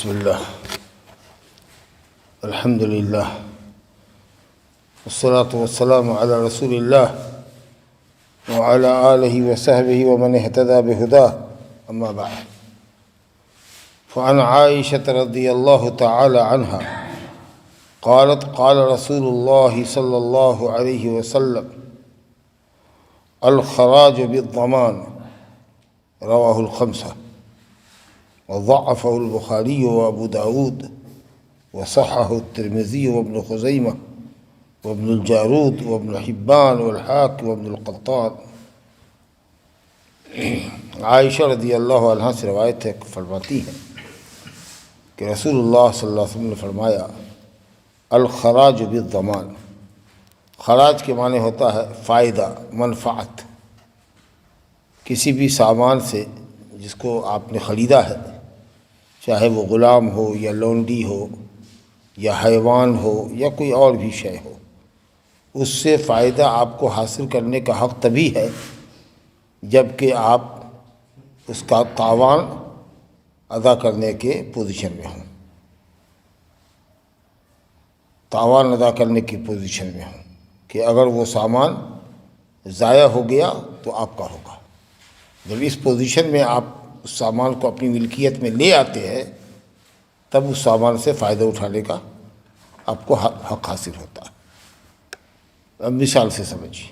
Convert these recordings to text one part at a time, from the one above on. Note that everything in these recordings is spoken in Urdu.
بسم اللہ الحمد للہ والصلاة والسلام علی رسول اللہ وعلی آلہ وصحبہ ومن اہتدى بہداہ اما بعد فعن عائشة رضی اللہ تعالی عنہا قالت قال رسول اللہ صلی اللہ علیہ وسلم الخراج بالضمان رواہ الخمسہ وضعفه البخاری وابو داود وصححه الترمذی وابن خزیمہ وابن الجارود وابن حبان والحاکم وابن القطان۔ عائشہ رضی اللہ عنہ سے روایت ہے، فرماتی ہے کہ رسول اللہ صلی اللہ علیہ وسلم نے فرمایا الخراج بالضمان، خراج کے معنی ہوتا ہے فائدہ، منفعت۔ کسی بھی سامان سے جس کو آپ نے خریدا ہے، چاہے وہ غلام ہو یا لونڈی ہو یا حیوان ہو یا کوئی اور بھی شے ہو، اس سے فائدہ آپ کو حاصل کرنے کا حق تبھی ہے جب کہ آپ اس کا تاوان ادا کرنے کے پوزیشن میں ہوں، تاوان ادا کرنے کی پوزیشن میں ہوں کہ اگر وہ سامان ضائع ہو گیا تو آپ کا ہوگا۔ جب اس پوزیشن میں آپ اس سامان کو اپنی ملکیت میں لے آتے ہیں تب اس سامان سے فائدہ اٹھانے کا آپ کو حق حاصل ہوتا ہے۔ اب مثال سے سمجھیے،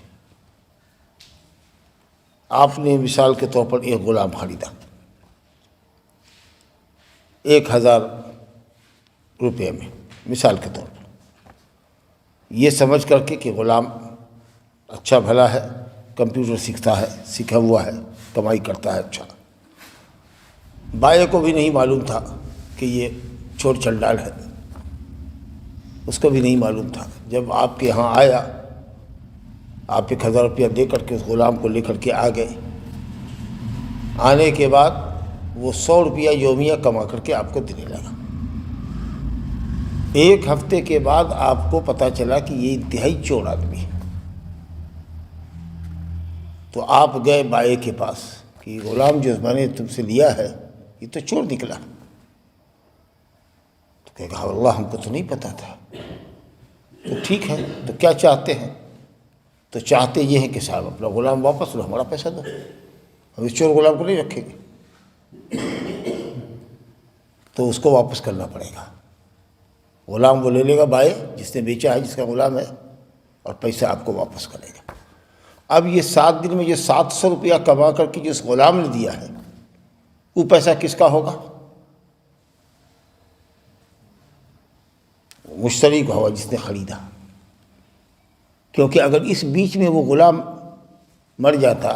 آپ نے مثال کے طور پر ایک غلام خریدا 1000 روپے میں، مثال کے طور پر، یہ سمجھ کر کے کہ غلام اچھا بھلا ہے، کمپیوٹر سیکھتا ہے، سیکھا ہوا ہے، کمائی کرتا ہے اچھا۔ بائیں کو بھی نہیں معلوم تھا کہ یہ چور چنڈال ہے، اس کو بھی نہیں معلوم تھا۔ جب آپ کے ہاں آیا، آپ 1000 روپیہ دے کر کے اس غلام کو لے کر کے آ گئے، آنے کے بعد وہ 100 روپیہ یومیہ کما کر کے آپ کو دینے لگا۔ 1 ہفتے کے بعد آپ کو پتہ چلا کہ یہ انتہائی چور آدمی ہے، تو آپ گئے بائیں کے پاس کہ یہ غلام جو میں نے تم سے لیا ہے یہ تو چور نکلا۔ تو کہا اللہ ہم کو تو نہیں پتہ تھا۔ تو ٹھیک ہے، تو کیا چاہتے ہیں؟ تو چاہتے یہ ہیں کہ صاحب اپنا غلام واپس لو، ہمارا پیسہ دو، ہم اس چور غلام کو نہیں رکھیں گے۔ تو اس کو واپس کرنا پڑے گا، غلام وہ لے لے گا بائیں جس نے بیچا ہے، جس کا غلام ہے، اور پیسہ آپ کو واپس کرے گا۔ اب یہ 7 دن میں جو 700 روپیہ کما کر کے جس غلام نے دیا ہے وہ پیسہ کس کا ہوگا؟ مشتری کا ہوگا، جس نے خریدا۔ کیونکہ اگر اس بیچ میں وہ غلام مر جاتا،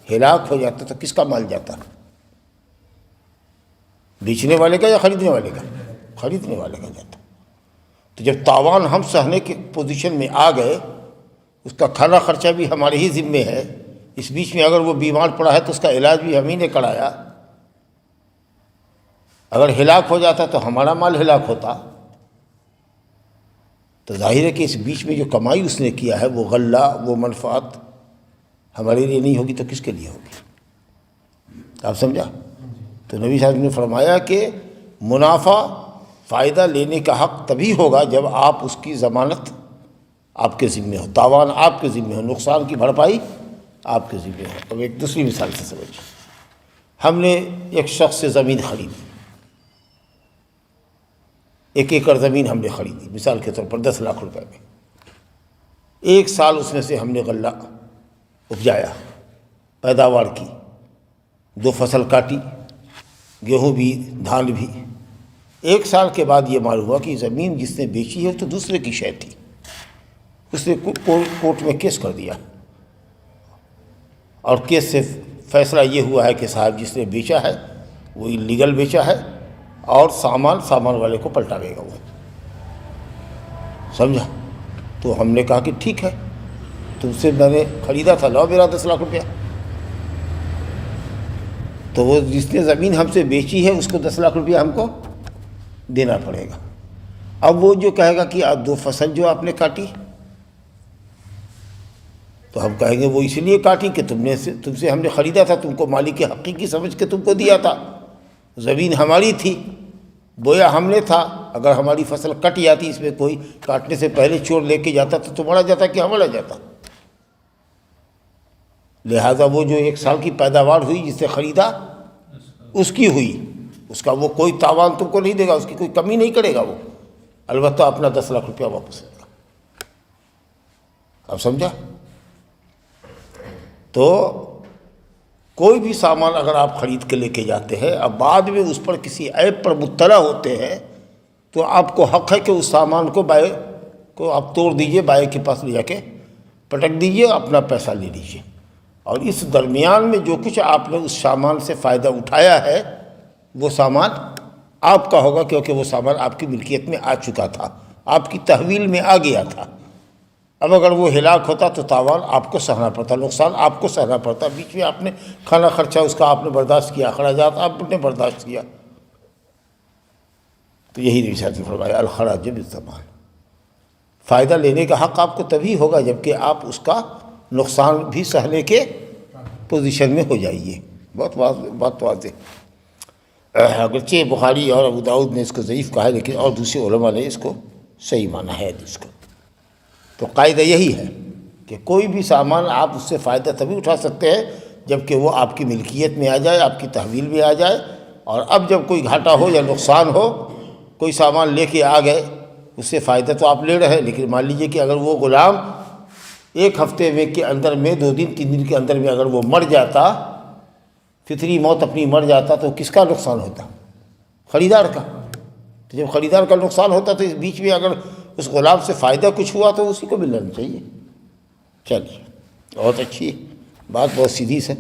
ہلاک ہو جاتا، تو کس کا مال جاتا؟ بیچنے والے کا یا خریدنے والے کا؟ خریدنے والے کا جاتا۔ تو جب تاوان ہم سہنے کی پوزیشن میں آ گئے، اس کا کھانا خرچہ بھی ہمارے ہی ذمے ہے، اس بیچ میں اگر وہ بیمار پڑا ہے تو اس کا علاج بھی ہم ہی نے کرایا، اگر ہلاک ہو جاتا تو ہمارا مال ہلاک ہوتا۔ تو ظاہر ہے کہ اس بیچ میں جو کمائی اس نے کیا ہے، وہ غلہ، وہ منفعت ہمارے لیے نہیں ہوگی تو کس کے لیے ہوگی؟ آپ سمجھا؟ تو نبی صاحب نے فرمایا کہ منافع، فائدہ لینے کا حق تبھی ہوگا جب آپ اس کی ضمانت آپ کے ذمہ ہو، تاوان آپ کے ذمہ ہو، نقصان کی بھرپائی آپ کے ذمہ ہو۔ اب ایک دوسری مثال سے سمجھیں، ہم نے ایک شخص سے زمین خریدی، 1 ایکڑ زمین ہم نے خریدی، مثال کے طور پر 10 لاکھ روپے میں۔ 1 سال اس میں سے ہم نے غلہ اپجایا، پیداوار کی، 2 فصل کاٹی، گیہوں بھی دھان بھی۔ 1 سال کے بعد یہ معلوم ہوا کہ زمین جس نے بیچی ہے تو دوسرے کی شے تھی۔ اس نے کورٹ میں کیس کر دیا، اور کیس سے فیصلہ یہ ہوا ہے کہ صاحب جس نے بیچا ہے وہ انلیگل بیچا ہے، اور سامان والے کو پلٹاوے گا وہ، سمجھا؟ تو ہم نے کہا کہ ٹھیک ہے، تم سے میں نے خریدا تھا، لاؤ میرا 10 لاکھ روپیہ۔ تو وہ جس نے زمین ہم سے بیچی ہے اس کو 10 لاکھ روپیہ ہم کو دینا پڑے گا۔ اب وہ جو کہے گا کہ آپ 2 فصل جو آپ نے کاٹی، تو ہم کہیں گے وہ اس لیے کاٹی کہ تم سے ہم نے خریدا تھا، تم کو مالک حقیقی سمجھ کے تم کو دیا تھا، زمین ہماری تھی، بویا ہم نے تھا، اگر ہماری فصل کٹ جاتی، اس میں کوئی کاٹنے سے پہلے چور لے کے جاتا تو تمہارا جاتا کہ ہمارا جاتا. لہٰذا وہ جو 1 سال کی پیداوار ہوئی جس سے خریدا اس کی ہوئی، اس کا وہ کوئی تاوان تم کو نہیں دے گا، اس کی کوئی کمی نہیں کرے گا وہ، البتہ اپنا 10 لاکھ روپیہ واپس لے گا. اب سمجھا؟ تو کوئی بھی سامان اگر آپ خرید کے لے کے جاتے ہیں، اب بعد میں اس پر کسی عیب پر مبتلا ہوتے ہیں، تو آپ کو حق ہے کہ اس سامان کو بائے کو آپ توڑ دیجئے، بائے کے پاس لے جا کے پٹک دیجئے، اپنا پیسہ لے لیجئے. اور اس درمیان میں جو کچھ آپ نے اس سامان سے فائدہ اٹھایا ہے وہ سامان آپ کا ہوگا، کیونکہ وہ سامان آپ کی ملکیت میں آ چکا تھا، آپ کی تحویل میں آ گیا تھا. اب اگر وہ ہلاک ہوتا تو تاوان آپ کو سہنا پڑتا، نقصان آپ کو سہنا پڑتا. بیچ میں آپ نے کھانا خرچہ اس کا آپ نے برداشت کیا، اخراجات آپ نے برداشت کیا. تو یہی نبی صلی اللہ علیہ وسلم نے فرمایا الخراج بالضمان، فائدہ لینے کا حق آپ کو تبھی ہوگا جبکہ آپ اس کا نقصان بھی سہنے کے پوزیشن میں ہو جائیے. بہت واضح. اگرچہ بخاری اور ابو داؤد نے اس کو ضعیف کہا ہے، لیکن اور دوسرے علماء نے اس کو صحیح مانا ہے حدیث کو. تو قاعدہ یہی ہے کہ کوئی بھی سامان آپ اس سے فائدہ تبھی اٹھا سکتے ہیں جبکہ وہ آپ کی ملکیت میں آ جائے، آپ کی تحویل میں آ جائے. اور اب جب کوئی گھاٹا ہو یا نقصان ہو، کوئی سامان لے کے آ گئے، اس سے فائدہ تو آپ لے رہے ہیں، لیکن مان لیجئے کہ اگر وہ غلام 1 ہفتے میں کے اندر میں 2 دن 3 دن کے اندر میں اگر وہ مر جاتا، فطری موت اپنی مر جاتا، تو کس کا نقصان ہوتا؟ خریدار کا. تو جب خریدار کا نقصان ہوتا تو اس بیچ میں اگر اس غلام سے فائدہ کچھ ہوا تو اسی کو ملنا چاہیے. چلیے، بہت اچھی بات، بہت سیدھی سے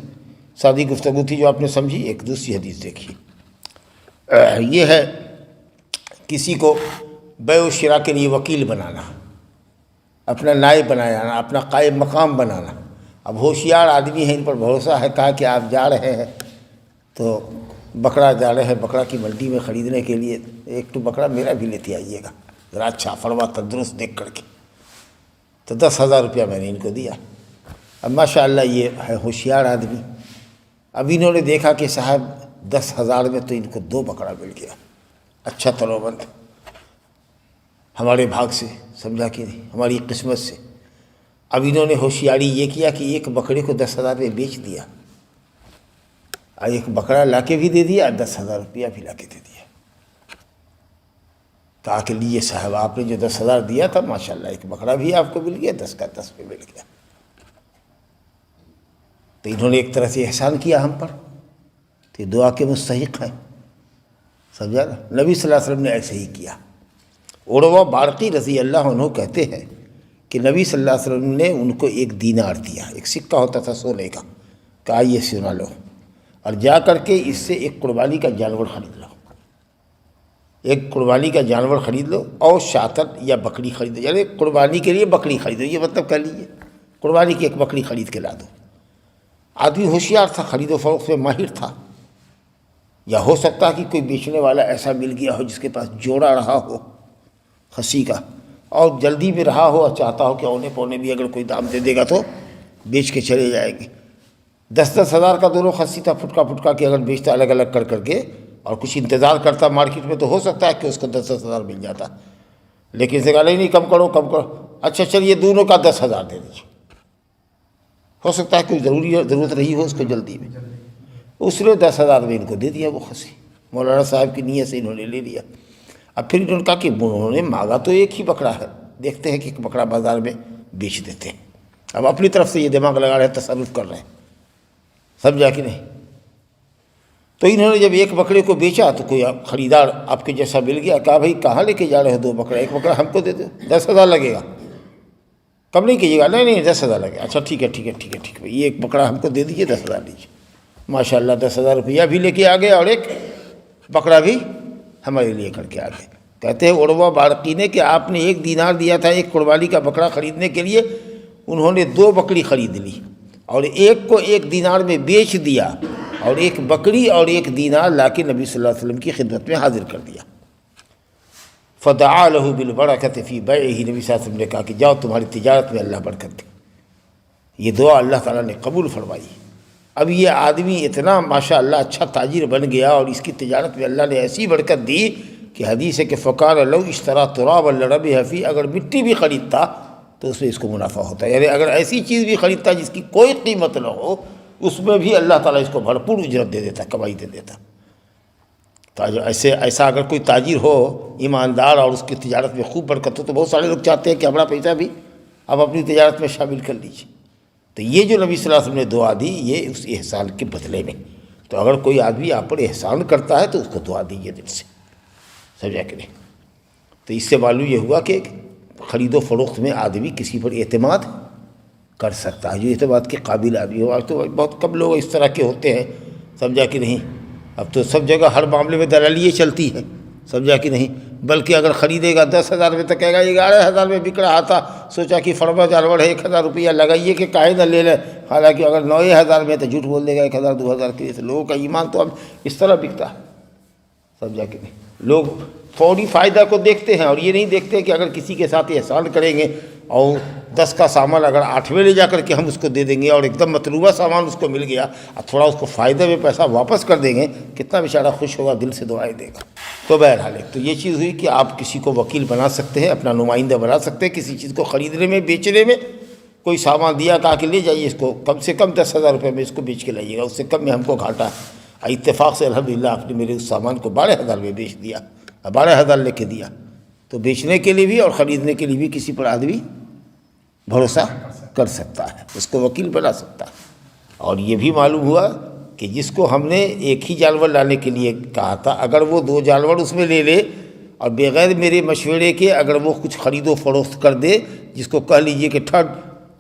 سادی گفتگو تھی جو آپ نے سمجھی. ایک دوسری حدیث دیکھیے. یہ ہے کسی کو بیع و شراء کے لیے وکیل بنانا، اپنا نائب بنانا، اپنا قائم مقام بنانا. اب ہوشیار آدمی ہیں، ان پر بھروسہ ہے، کہا کہ آپ جا رہے ہیں تو بکرا جا رہے ہیں بکرا کی منڈی میں خریدنے کے لیے، 1 بکرا میرا بھی لیتے آئیے گا ذرا اچھا فرما تندرست دیکھ کر کے. تو 10,000 روپیہ میں نے ان کو دیا. اب ماشاء اللہ یہ ہے ہوشیار آدمی. اب انہوں نے دیکھا کہ صاحب 10,000 میں تو ان کو 2 بکرا مل گیا، اچھا تلوبند ہمارے بھاگ سے، سمجھا کہ نہیں، ہماری قسمت سے. اب انہوں نے ہوشیاری یہ کیا کہ 1 بکرے کو 10,000 میں بیچ دیا، اور 1 بکرا لا کے بھی دے دیا اور 10,000 روپیہ بھی لا کے دے دیا. کہا کہ لیے صاحب آپ نے جو 10,000 دیا تھا ماشاءاللہ 1 بکرا بھی آپ کو مل گیا، 10 کا 10 پہ مل گیا. تو انہوں نے ایک طرح سے احسان کیا ہم پر، تو دعا کے مستحق ہیں. سمجھا نا؟ نبی صلی اللہ علیہ وسلم نے ایسے ہی کیا. عروہ بارقی رضی اللہ عنہ کہتے ہیں کہ نبی صلی اللہ علیہ وسلم نے ان کو 1 دینار دیا، 1 سکہ ہوتا تھا سونے کا. کہا یہ سنا لو اور جا کر کے اس سے 1 قربانی کا جانور خرید لو، 1 قربانی کا جانور خرید لو، اور شاطر یا بکری خرید لو، یعنی قربانی کے لیے بکری خریدو، یہ مطلب کہہ لیجیے قربانی کی 1 بکری خرید کے لا دو. آدمی ہوشیار تھا، خرید و فروخت میں ماہر تھا. یا ہو سکتا ہے کہ کوئی بیچنے والا ایسا مل گیا ہو جس کے پاس جوڑا رہا ہو خصی کا، اور جلدی میں رہا ہو اور چاہتا ہو کہ اونے پونے بھی اگر کوئی دام دے دے گا تو بیچ کے چلے جائیں گے. 10-10 ہزار کا دونوں خصی تھا، پھٹکا کے اگر بیچتا الگ الگ کر کے اور کچھ انتظار کرتا مارکیٹ میں تو ہو سکتا ہے کہ اس کو 10-10 ہزار مل جاتا. لیکن اسے کہا نہیں کم کرو. اچھا چلیے دونوں کا 10,000 دے دیجیے. ہو سکتا ہے کوئی ضرورت رہی ہو اس کو جلدی میں. اس نے 10,000 میں ان کو دے دیا وہ خصی. مولانا صاحب کی نیت سے انہوں نے لے لیا. اب پھر انہوں نے کہا کہ انہوں نے مانگا تو 1 ہی بکرا ہے، دیکھتے ہیں کہ 1 بکرا بازار میں بیچ دیتے ہیں. اب اپنی طرف سے یہ دماغ لگا رہے ہیں، تصرف کر رہے ہیں. سمجھا کہ نہیں؟ تو انہوں نے جب 1 بکرے کو بیچا تو کوئی خریدار آپ کے جیسا مل گیا. کہا بھائی کہاں لے کے جا رہے ہو 2 بکرا، 1 بکرا ہم کو دے دو، 10,000 لگے گا. کم نہیں کیجیے گا. نہیں 10,000 لگے گا. اچھا ٹھیک ہے بھائی یہ 1 بکرا ہم کو دے دیجیے، 10,000 لیجیے. ماشاء اللہ 10,000 روپیہ بھی لے کے آ گئے اور 1 بکرا بھی ہمارے لیے کر کے آ گئے. کہتے ہیں عروہ بارقی نے کہ آپ نے 1 دینار دیا تھا 1 قربانی کا بکرا خریدنے کے لیے، انہوں نے 2 بکری خرید لی اور 1 کو 1 دینار میں بیچ دیا، اور 1 بکری اور 1 دینار لا کے نبی صلی اللہ علیہ وسلم کی خدمت میں حاضر کر دیا. فدعا له بالبرکۃ فی بیعہ، نبی صلی اللہ علیہ وسلم نے کہا کہ جاؤ تمہاری تجارت میں اللہ برکت دے. یہ دعا اللہ تعالیٰ نے قبول فرمائی. اب یہ آدمی اتنا ماشاء اللہ اچھا تاجر بن گیا اور اس کی تجارت میں اللہ نے ایسی برکت دی. کہ حدیث ہے کہ فقال لو اشترى ترابا لربح فيه، اگر مٹی بھی خریدتا تو اس میں اس کو منافع ہوتا ہے، یعنی اگر ایسی چیز بھی خریدتا جس کی کوئی قیمت نہ ہو اس میں بھی اللہ تعالیٰ اس کو بھرپور اجرت دے دیتا، کمائی دے دیتا۔ ایسا اگر کوئی تاجر ہو ایماندار اور اس کی تجارت میں خوب برکت ہو تو بہت سارے لوگ چاہتے ہیں کہ ہمارا پیسہ بھی اب اپنی تجارت میں شامل کر لیجیے۔ تو یہ جو نبی صلی اللہ علیہ وسلم نے دعا دی یہ اس احسان کے بدلے میں، تو اگر کوئی آدمی آپ پر احسان کرتا ہے تو اس کو دعا دیجیے دل سے، سمجھا کہ نہیں؟ تو اس سے معلوم یہ ہوا کہ خرید و فروخت میں آدمی کسی پر اعتماد کر سکتا ہے، جو اعتماد کے قابل آدمی ہو۔ آج تو بہت کم لوگ اس طرح کے ہوتے ہیں، سمجھا کہ نہیں؟ اب تو سب جگہ ہر معاملے میں دلالیاں چلتی ہے، سمجھا کہ نہیں؟ بلکہ اگر خریدے گا 10,000 میں تو کہے گا 11,000 میں بک رہا تھا، سوچا کہ فرما جانور ہے 1,000 روپیہ لگائیے کہ کاہے نہ لے لیں، حالانکہ اگر 9,000 میں تو جھوٹ بول دے گا 1,000 2,000 کے لیے۔ لوگوں کا ایمان تو اب اس طرح بکتا ہے، سمجھا کہ نہیں؟ لوگ فوری فائدہ کو دیکھتے ہیں اور یہ نہیں دیکھتے کہ اگر کسی کے ساتھ احسان کریں گے اور 10 کا سامان اگر 8ویں لے جا کر کے ہم اس کو دے دیں گے اور ایک دم مطلوبہ سامان اس کو مل گیا اور تھوڑا اس کو فائدے میں پیسہ واپس کر دیں گے، کتنا بیچارہ خوش ہوگا، دل سے دعائیں دے گا۔ تو بہرحال تو یہ چیز ہوئی کہ آپ کسی کو وکیل بنا سکتے ہیں، اپنا نمائندہ بنا سکتے ہیں کسی چیز کو خریدنے میں، بیچنے میں۔ کوئی سامان دیا، کہا کہ لے جائیے اس کو، کم سے کم 10,000 روپے میں اس کو بیچ کے لائیے گا، اس سے کم میں ہم کو گھاٹا ہے۔ اتفاق سے الحمدللہ آپ نے میرے اس سامان کو 12,000 میں بیچ دیا، 12,000 لے کے دیا۔ تو بیچنے کے لیے بھی اور خریدنے کے لیے بھی کسی پر آدمی بھروسہ کر سکتا ہے، اس کو وکیل بنا سکتا ہے۔ اور یہ بھی معلوم ہوا کہ جس کو ہم نے ایک ہی جانور لانے کے لیے کہا تھا، اگر وہ 2 جانور اس میں لے لے اور بغیر میرے مشورے کے اگر وہ کچھ خرید و فروخت کر دے، جس کو کہہ لیجئے کہ تھرڈ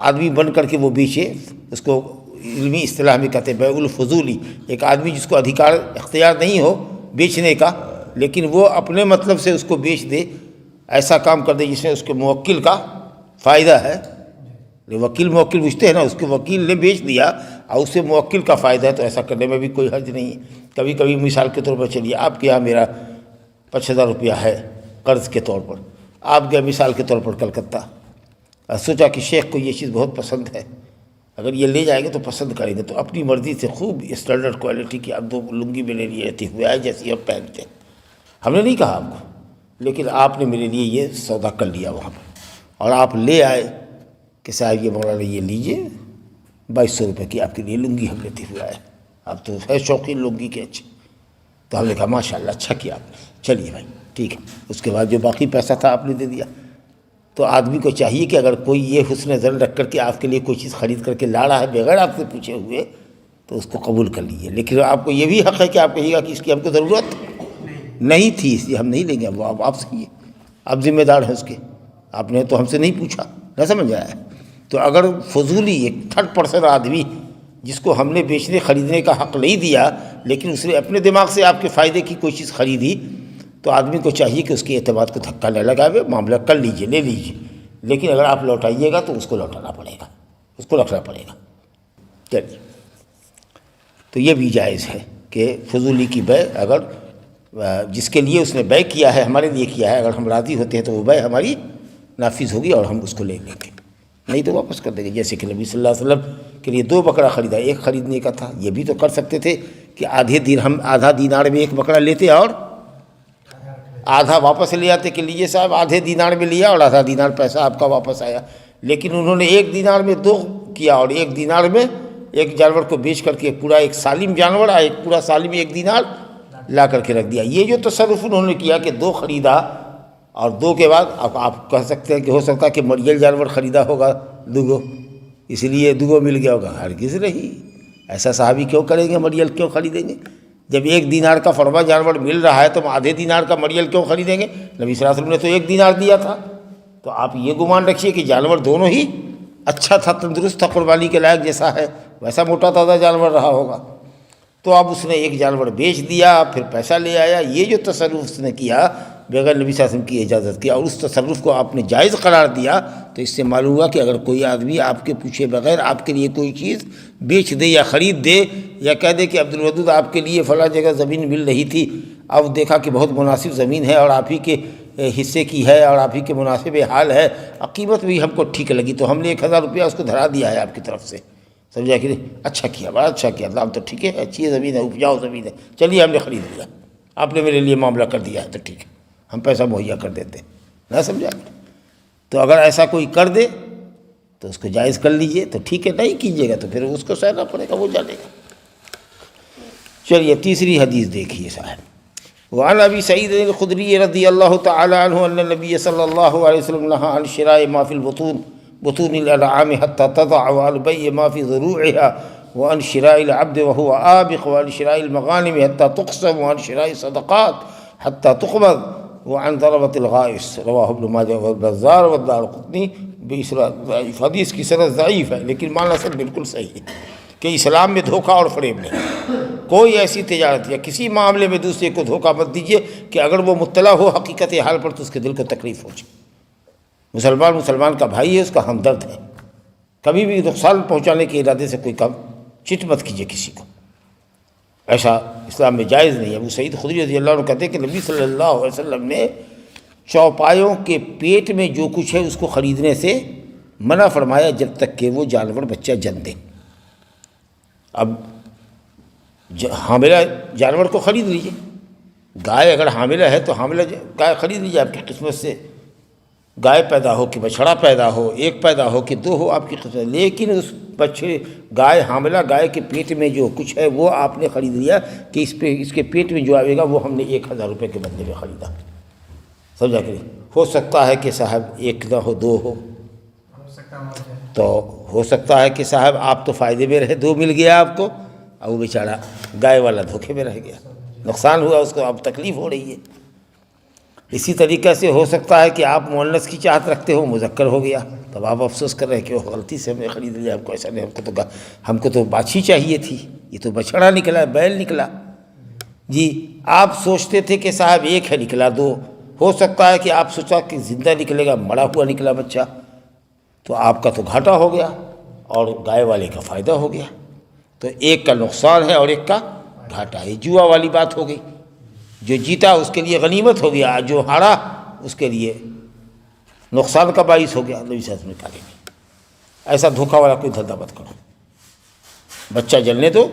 آدمی بن کر کے وہ بیچے، اس کو علمی اصطلاح میں کہتے ہیں بیع الفضولی، ایک آدمی جس کو ادھیکار اختیار نہیں ہو بیچنے کا لیکن وہ اپنے مطلب سے اس کو بیچ دے، ایسا کام کر دے جس میں اس کے موکل کا فائدہ ہے۔ وکیل موکل پوچھتے ہیں نا، اس کے وکیل نے بیچ دیا اور اس سے موکل کا فائدہ ہے، تو ایسا کرنے میں بھی کوئی حرج نہیں ہے۔ کبھی کبھی مثال کے طور پر چلیے آپ کے یہاں میرا 5,000 روپیہ ہے قرض کے طور پر، آپ گئے مثال کے طور پر کلکتہ، اور سوچا کہ شیخ کو یہ چیز بہت پسند ہے، اگر یہ لے جائیں گے تو پسند کریں گے، تو اپنی مرضی سے خوب اسٹینڈرڈ کوالٹی کی آپ 2 لنگی میں لے لیے رہتی ہوئے آئے جیسی آپ پہنتے ہیں۔ ہم نے نہیں کہا آپ کو، لیکن آپ نے میرے لیے یہ سودا کر لیا وہاں پر، اور آپ لے آئے کہ صاحب یہ مولانا یہ لیجئے 2,200 روپے کی آپ کے لیے لنگی ہم لیتے ہوئے آئے، آپ تو ہے شوقین لنگی کے اچھے۔ تو ہم نے کہا ماشاءاللہ اچھا کیا آپ نے، چلیے بھائی ٹھیک ہے۔ اس کے بعد جو باقی پیسہ تھا آپ نے دے دیا۔ تو آدمی کو چاہیے کہ اگر کوئی یہ حسن ظن رکھ کر کے آپ کے لیے کوئی چیز خرید کر کے لا رہا ہے بغیر آپ سے پوچھے ہوئے تو اس کو قبول کر لیجیے، لیکن آپ کو یہ بھی حق ہے کہ آپ کہیے گا کہ اس کی ہم کو ضرورت نہیں تھی اس لیے ہم نہیں لیں گے، وہ آپ سے ہی ہے، آپ ذمہ دار ہیں اس کے، آپ نے تو ہم سے نہیں پوچھا، نہ سمجھ آیا۔ تو اگر فضولی ایک 3rd آدمی جس کو ہم نے بیچنے خریدنے کا حق نہیں دیا لیکن اس نے اپنے دماغ سے آپ کے فائدے کی کوئی چیز خریدی، تو آدمی کو چاہیے کہ اس کے اعتماد کو دھکا نہ لگائے، معاملہ کر لیجئے، لے لیجئے، لیکن اگر آپ لوٹائیے گا تو اس کو لوٹانا پڑے گا، اس کو رکھنا پڑے گا۔ چلیے، تو یہ بھی جائز ہے کہ فضولی کی بیع اگر جس کے لیے اس نے بیع کیا ہے ہمارے لیے کیا ہے، اگر ہم راضی ہوتے ہیں تو وہ بیع ہماری نافذ ہوگی اور ہم اس کو لے لیں گے، نہیں تو واپس کر دیں گے۔ جیسے کہ نبی صلی اللہ علیہ وسلم کے لیے 2 بکرا خریدا، ایک خریدنے کا تھا، یہ بھی تو کر سکتے تھے کہ آدھا دینار میں ایک بکرا لیتے اور آدھا واپس لے آتے کہ لیجیے صاحب آدھے دینار میں لیا اور آدھا دینار پیسہ آپ کا واپس آیا، لیکن انہوں نے 1 دینار میں 2 کیا اور 1 دینار میں ایک جانور کو بیچ کر کے پورا ایک سالم جانور ایک پورا سالم 1 دینار لا کر کے رکھ دیا۔ یہ جو تصرف انہوں نے کیا کہ 2 خریدا اور 2 کے بعد آپ کہہ سکتے ہیں کہ ہو سکتا ہے کہ مریل جانور خریدا ہوگا 2 اس لیے 2 مل گیا ہوگا، ہرگز نہیں، ایسا صحابی کیوں کریں گے، مریل کیوں خریدیں گے؟ جب 1 دینار کا فرما جانور مل رہا ہے تو ہم آدھے دینار کا مریل کیوں خریدیں گے؟ نبی صلی اللہ علیہ وسلم نے تو 1 دینار دیا تھا۔ تو آپ یہ گمان رکھیے کہ جانور دونوں ہی اچھا تھا، تندرست تھا، قربانی کے لائق جیسا ہے ویسا موٹا تازہ جانور رہا ہوگا۔ تو اب اس نے 1 جانور بیچ دیا، پھر پیسہ لے آیا، یہ جو تصرف اس نے کیا بغیر نبی صلی اللہ علیہ وسلم کی اجازت کیا اور اس تصرف کو آپ نے جائز قرار دیا، تو اس سے معلوم ہوا کہ اگر کوئی آدمی آپ کے پوچھے بغیر آپ کے لیے کوئی چیز بیچ دے یا خرید دے یا کہہ دے کہ عبدالودود آپ کے لیے فلاں جگہ زمین مل رہی تھی، اب دیکھا کہ بہت مناسب زمین ہے اور آپ ہی کے حصے کی ہے اور آپ ہی کے مناسب حال ہے، قیمت بھی ہم کو ٹھیک لگی تو ہم نے 1,000 روپیہ اس کو دھرا دیا ہے آپ کی طرف سے، سمجھا کہ اچھا کیا، بڑا اچھا کیا، دام تو ٹھیک ہے، اچھی زمین ہے، اپجاؤ زمین ہے، چلیے ہم نے خرید لیا، آپ نے میرے لیے معاملہ کر دیا ہے تو ٹھیک ہے، ہم پیسہ مہیا کر دیتے ہیں، نہ سمجھا؟ تو اگر ایسا کوئی کر دے تو اس کو جائز کر لیجئے، تو ٹھیک ہے، نہیں کیجیے گا تو پھر اس کو سہنا پڑے گا، وہ جانے گا۔ چلیے تیسری حدیث دیکھیے صاحب۔ وعن ابی سعید الخدری رضی اللہ تعالی عنہ ان النبی صلی اللہ علیہ وسلم نہى عن شراء ما في بطون الانعام حتى تضع وعن بيع ما في ضروعها وعن شراء العبد وهو آبق وعن شراء المغانم حتى تقسم وعن شراء الصدقات حتى تقبض وعن ضربة الغائص، رواه ابن ماجہ والبزار والدارقطنی بإسناد ضعیف۔ حدیث کی سند ضعیف ہے لیکن معنی سب بالکل صحیح ہے کہ اسلام میں دھوکہ اور فریب نہیں۔ کوئی ایسی تجارت یا کسی معاملے میں دوسرے کو دھوکہ مت دیجیے کہ اگر وہ مطلع ہو حقیقت حال پر تو اس کے دل کو تکلیف ہو جائے۔ مسلمان کا بھائی ہے، اس کا ہمدرد ہے، کبھی بھی نقصان پہنچانے کے ارادے سے کوئی کام چٹ مت کیجیے کسی کو، ایسا اسلام میں جائز نہیں ہے۔ ابو سعید خدری رضی اللہ عنہ کہتے ہیں کہ نبی صلی اللہ علیہ وسلم نے چوپایوں کے پیٹ میں جو کچھ ہے اس کو خریدنے سے منع فرمایا جب تک کہ وہ جانور بچہ جن دے۔ اب حاملہ جانور کو خرید لیجیے، گائے اگر حاملہ ہے تو حاملہ گائے خرید لیجیے، آپ کی قسمت سے گائے پیدا ہو کہ بچھڑا پیدا ہو، ایک پیدا ہو کہ دو ہو، آپ کی قسمت، لیکن اس بچے گائے حاملہ گائے کے پیٹ میں جو کچھ ہے وہ آپ نے خرید لیا کہ اس کے پیٹ میں جو آئے گا وہ ہم نے 1000 روپے کے بدلے میں خریدا، سمجھا کہ نہیں؟ ہو سکتا ہے کہ صاحب ایک نہ ہو، دو ہو، تو ہو سکتا ہے کہ صاحب آپ تو فائدے میں رہے، دو مل گیا آپ کو، اور وہ بیچارہ گائے والا دھوکے میں رہ گیا، نقصان ہوا اس کو، اب تکلیف ہو رہی ہے۔ اسی طریقے سے ہو سکتا ہے کہ آپ مؤنث کی چاہت رکھتے ہو، مذکر ہو گیا، تب آپ افسوس کر رہے ہیں کہ وہ غلطی سے ہم نے خرید لیا، ہم کو ایسا نہیں، ہم کو تو باچھی چاہیے تھی، یہ تو بچھڑا نکلا، بیل نکلا جی۔ آپ سوچتے تھے کہ صاحب ایک ہے، نکلا دو، ہو سکتا ہے کہ آپ سوچا کہ زندہ نکلے گا، مڑا ہوا نکلا بچہ، تو آپ کا تو گھاٹا ہو گیا اور گائے والے کا فائدہ ہو گیا، تو ایک کا نقصان ہے اور ایک کا گھاٹا ہے۔ جوا والی بات ہو گئی، جو جیتا اس کے لیے غنیمت ہو گیا، جو ہارا اس کے لیے نقصان کا باعث ہو گیا۔ نبی صلی اللہ علیہ وسلم کہا کہ ایسا دھوکہ والا کوئی دھندا مت کرو، بچہ جلنے دو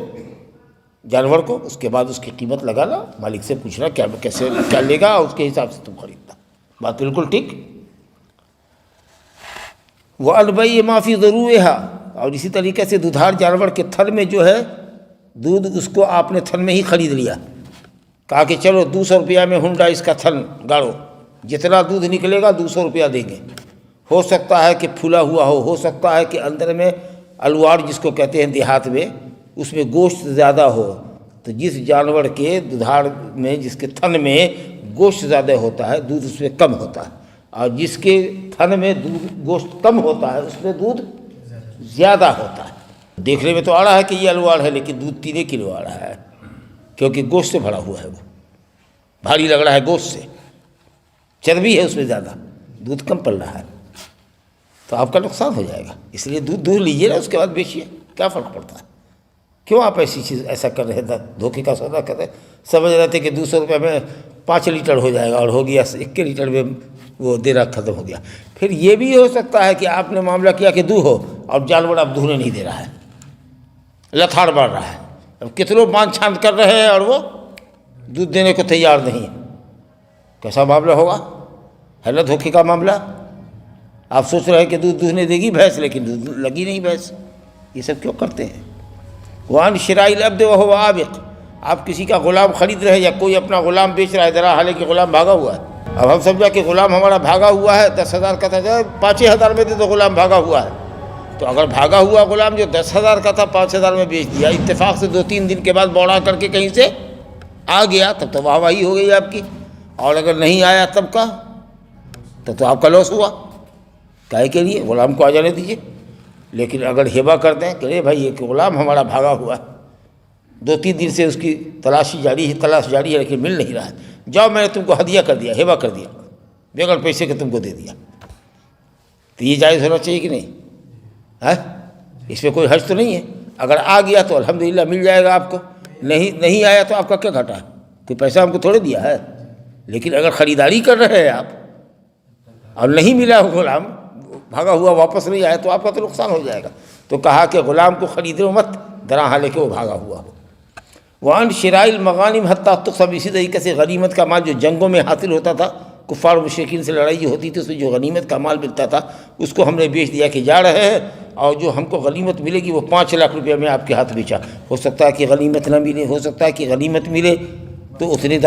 جانور کو، اس کے بعد اس کی قیمت لگانا، مالک سے پوچھنا کیا لے گا، اس کے حساب سے تم خریدنا، بات بالکل ٹھیک۔ وعن بیع ما فی ضروعها، اور اسی طریقے سے دودھار جانور کے تھن میں جو ہے دودھ، اس کو آپ نے تھن میں ہی خرید لیا، کہا کہ چلو 200 روپیہ میں ہنڈا اس کا تھن گاڑو، جتنا دودھ نکلے گا 200 روپیہ دیں گے۔ ہو سکتا ہے کہ پھولا ہوا ہو سکتا ہے کہ اندر میں الوار جس کو کہتے ہیں دیہات میں، اس میں گوشت زیادہ ہو، تو جس جانور کے دودھار میں، جس کے تھن میں گوشت زیادہ ہوتا ہے دودھ اس میں کم ہوتا ہے، اور جس کے تھن میں گوشت کم ہوتا ہے اس میں دودھ زیادہ ہوتا ہے۔ دیکھنے میں تو آ رہا ہے کہ یہ الوار ہے لیکن دودھ 3 کلو آ رہا ہے، کیونکہ گوشت سے بھرا ہوا ہے، وہ بھاری لگ رہا ہے، گوشت سے، چربی ہے اس میں زیادہ، دودھ کم پڑ رہا ہے، تو آپ کا نقصان ہو جائے گا۔ اس لیے دودھ دودھ لیجیے نا، اس کے بعد بیچیے، کیا فرق پڑتا ہے؟ کیوں آپ ایسی چیز ایسا کر رہے تھے، دھوکے کا سودا کر رہے، سمجھ رہے تھے کہ 200 روپے میں 5 لیٹر ہو جائے گا، اور ہو گیا 1 لیٹر میں وہ دیرا ختم ہو گیا۔ پھر یہ بھی ہو سکتا ہے کہ آپ نے معاملہ کیا کہ دو ہو اور جانور اب دھونے نہیں دے رہا ہے، لتھاڑ مار رہا ہے، اب کتنوں باندھ چھاند کر رہے ہیں اور وہ دودھ دینے کو تیار نہیں، کیسا معاملہ ہوگا؟ ہے نا دھوکے کا معاملہ۔ آپ سوچ رہے ہیں کہ دودھ دہنے دے گی بھینس، لیکن دودھ لگی نہیں بھینس۔ یہ سب کیوں کرتے ہیں؟ وعن شراء العبد وهو عابق، آپ کسی کا غلام خرید رہے یا کوئی اپنا غلام بیچ رہا ہے، ذرا حالے کہ غلام بھاگا ہوا ہے، اب ہم سمجھا کہ غلام ہمارا بھاگا ہوا ہے، 10,000 کا تھا، 5,000 میں دے تو غلام بھاگا ہوا ہے، تو اگر بھاگا ہوا غلام جو 10,000 کا تھا 5,000 میں بیچ دیا، اتفاق سے 2-3 دن کے بعد بوڑھا کر کے کہیں سے آ گیا، تب تو واہ واہی ہو گئی آپ کی، اور اگر نہیں آیا تب کا تو آپ کا لاس ہوا۔ کاہے کے لیے؟ غلام کو آ جانے دیجیے۔ لیکن اگر ہیبا کر دیں کہ ارے بھائی یہ غلام ہمارا بھاگا ہوا ہے، 2-3 دن سے اس کی تلاش جاری ہے لیکن مل نہیں رہا ہے، جاؤ میں نے تم کو ہدیہ کر دیا، ہیبا کر دیا، بغیر پیسے کے تم کو دے دیا، تو یہ جائز ہونا چاہیے کہ نہیں؟ ہے اس میں کوئی حرج تو نہیں ہے؟ اگر آ گیا تو الحمدللہ مل جائے گا آپ کو، نہیں آیا تو آپ کا کیا گھاٹا ہے؟ کوئی پیسہ ہم کو تھوڑے دیا ہے۔ لیکن اگر خریداری کر رہے ہیں آپ اور نہیں ملا غلام، بھاگا ہوا واپس نہیں آیا، تو آپ کا تو نقصان ہو جائے گا۔ تو کہا کہ غلام کو خریدو مت درا حالے کہ وہ بھاگا ہوا ہو۔ وعن شراء المغانم حتیٰ تقسم، اسی طریقے سے غنیمت کا مال جو جنگوں میں حاصل ہوتا تھا کفار مشرکین سے لڑائی ہوتی تھی، اس میں جو غنیمت کا مال ملتا تھا اس کو ہم نے بیچ دیا کہ جا رہے ہیں، اور جو ہم کو غنیمت ملے گی وہ 5 لاکھ روپیہ میں آپ کے ہاتھ بیچا۔ ہو سکتا ہے کہ غنیمت نہ ملے، ہو سکتا ہے کہ غنیمت ملے تو اتنے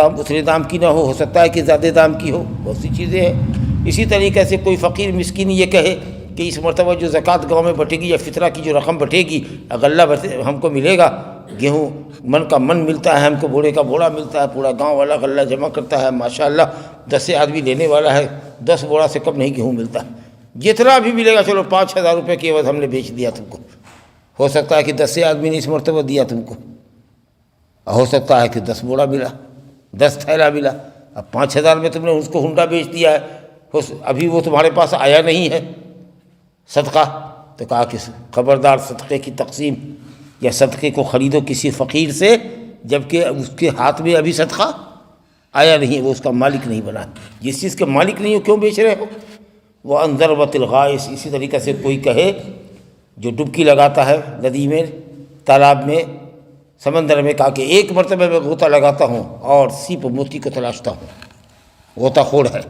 دام کی نہ ہو سکتا ہے کہ زیادہ دام کی ہو، بہت سی چیزیں ہیں۔ اسی طریقے سے کوئی فقیر مسکین یہ کہے کہ اس مرتبہ جو زکوٰۃ گاؤں میں بٹے گی یا فطرہ کی جو رقم بٹے گی، غلہ ہم کو ملے گا، گیہوں من کا من ملتا ہے، ہم کو بوڑے کا بوڑا ملتا ہے، پورا گاؤں والا غلہ جمع کرتا ہے، ماشاءاللہ 10 سے آدمی لینے والا ہے، 10 بوڑا سے کم نہیں گیہوں ملتا ہے، جتنا بھی ملے گا چلو 5,000 روپے کے عوض ہم نے بیچ دیا تم کو۔ ہو سکتا ہے کہ 10 سے آدمی نے اس مرتبہ دیا تم کو، ہو سکتا ہے کہ 10 بوڑا ملا، 10 تھیلا ملا، اب 5,000 میں تم نے اس کو ہنڈا بیچ دیا ہے، ابھی وہ تمہارے پاس آیا نہیں ہے صدقہ، تو کہا کہ خبردار صدقے کی تقسیم یا صدقے کو خریدو کسی فقیر سے جبکہ اس کے ہاتھ میں ابھی صدقہ آیا نہیں، وہ اس کا مالک نہیں بنا۔ جس چیز کے مالک نہیں ہو کیوں بیچ رہے ہو؟ وہ انذربت الغائص، اسی طریقے سے کوئی کہے جو ڈبکی لگاتا ہے ندی میں، تالاب میں، سمندر میں، کہا کہ ایک مرتبہ میں غوطہ لگاتا ہوں اور سیپ موتی کو تلاشتا ہوں، غوطہ خور ہے،